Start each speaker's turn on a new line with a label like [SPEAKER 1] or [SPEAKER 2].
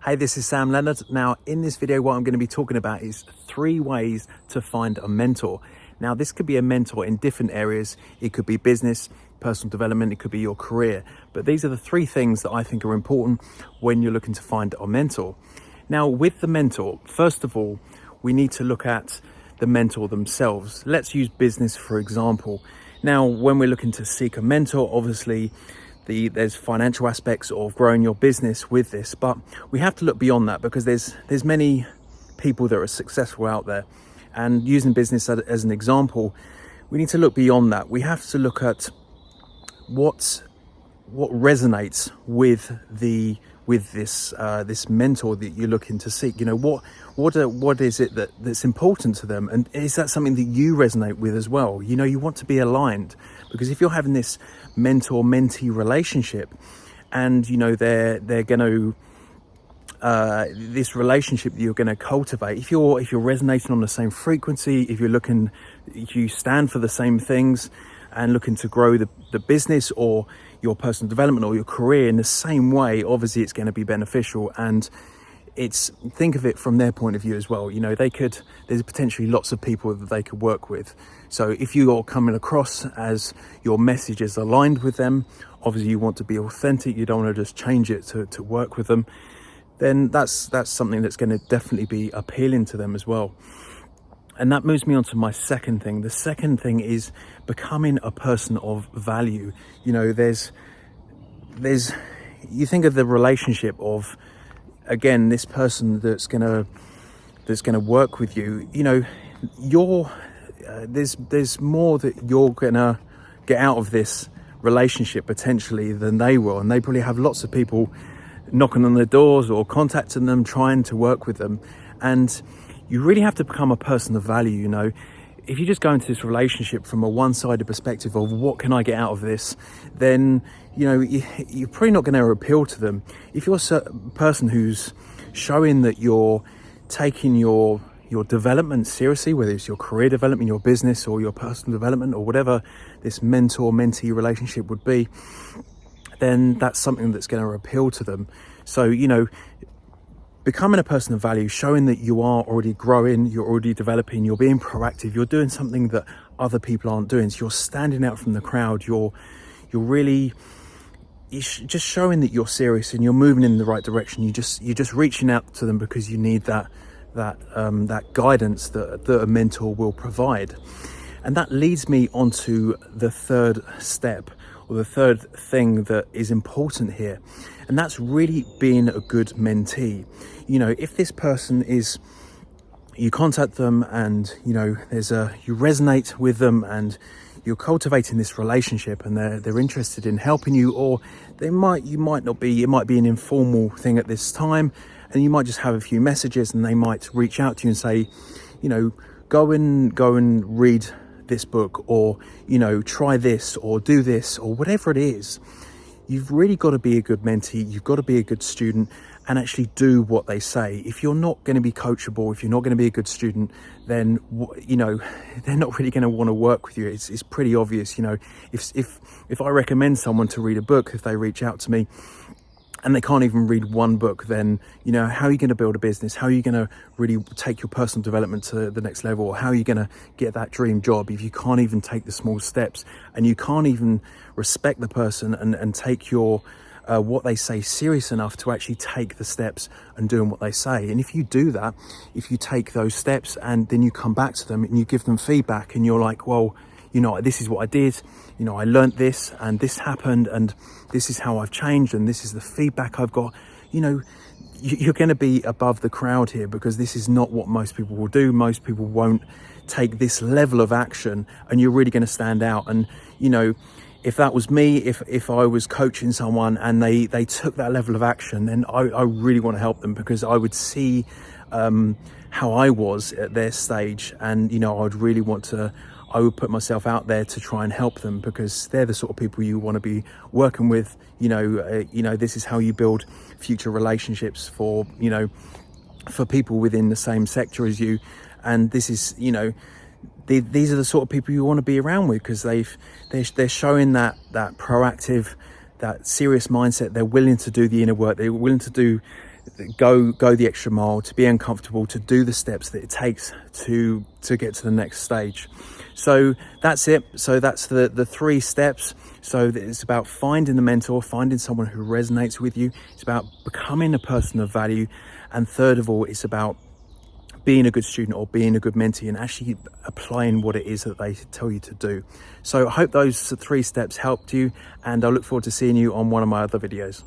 [SPEAKER 1] Hey, this is Sam Leonard. Now, in this video, what I'm going to be talking about is 3 ways to find a mentor. Now, this could be a mentor in different areas. It could be business, personal development, it could be your career. But these are the 3 things that I think are important when you're looking to find a mentor. Now, with the mentor, first of all, we need to look at the mentor themselves. Let's use business, for example. Now, when we're looking to seek a mentor, obviously, there's financial aspects of growing your business with this, but we have to look beyond that because there's many people that are successful out there. And using business as an example, we need to look beyond that. We have to look at what resonates with this mentor that you're looking to seek. You know, what is it that's important to them, and is that something that you resonate with as well? You know, you want to be aligned, because if you're having this mentor-mentee relationship, and you know they're going to this relationship that you're going to cultivate, if you're resonating on the same frequency, if you stand for the same things and looking to grow the business or your personal development or your career in the same way, obviously it's going to be beneficial. And think of it from their point of view as well. You know, there's potentially lots of people that they could work with. So if you are coming across as your message is aligned with them, obviously you want to be authentic, you don't want to just change it to work with them, then that's something that's going to definitely be appealing to them as well. And that moves me on to my second thing. The second thing is becoming a person of value. You know, you think of the relationship of, again, this person that's gonna work with you. You know, there's more that you're gonna get out of this relationship potentially than they will, and they probably have lots of people knocking on their doors or contacting them, trying to work with them. And you really have to become a person of value. You know, if you just go into this relationship from a one-sided perspective of what can I get out of this, then, you know, you're probably not going to appeal to them. If you're a person who's showing that you're taking your development seriously, whether it's your career development, your business, or your personal development, or whatever this mentor-mentee relationship would be, then that's something that's going to appeal to them. So, you know, becoming a person of value, showing that you are already growing, you're already developing, you're being proactive, you're doing something that other people aren't doing. So you're standing out from the crowd. You're just showing that you're serious and you're moving in the right direction. You're just reaching out to them because you need that guidance that a mentor will provide. And that leads me onto the third step, or the third thing that is important here. And that's really being a good mentee. You know, if this person you contact them and, you know, you resonate with them and you're cultivating this relationship and they're interested in helping you, or you might not be, it might be an informal thing at this time, and you might just have a few messages and they might reach out to you and say, you know, go and read this book, or, you know, try this or do this, or whatever it is. You've really got to be a good mentee. You've got to be a good student and actually do what they say. If you're not going to be coachable, if you're not going to be a good student, then, you know, they're not really going to want to work with you. It's pretty obvious. You know, if I recommend someone to read a book, if they reach out to me and they can't even read one book, then, you know, how are you going to build a business? How are you going to really take your personal development to the next level? Or how are you going to get that dream job if you can't even take the small steps, and you can't even respect the person and take your what they say serious enough to actually take the steps and doing what they say? And if you do that, if you take those steps and then you come back to them and you give them feedback and you're like, well, you know, this is what I did, you know, I learned this and this happened and this is how I've changed and this is the feedback I've got, you know, you're going to be above the crowd here, because this is not what most people will do. Most people won't take this level of action, and you're really going to stand out. And, you know, if that was me, if I was coaching someone and they took that level of action, then I really want to help them, because I would see how I was at their stage, and, you know, I would put myself out there to try and help them, because they're the sort of people you want to be working with. You know, this is how you build future relationships for people within the same sector as you. And this is, you know, these are the sort of people you want to be around with, because they're showing that proactive, that serious mindset. They're willing to do the inner work. They're willing to do go the extra mile, to be uncomfortable, to do the steps that it takes to get to the next stage. So that's it. So that's the 3 steps. So it's about finding the mentor, finding someone who resonates with you. It's about becoming a person of value. And third of all, it's about being a good student or being a good mentee and actually applying what it is that they tell you to do. So I hope those 3 steps helped you, and I look forward to seeing you on one of my other videos.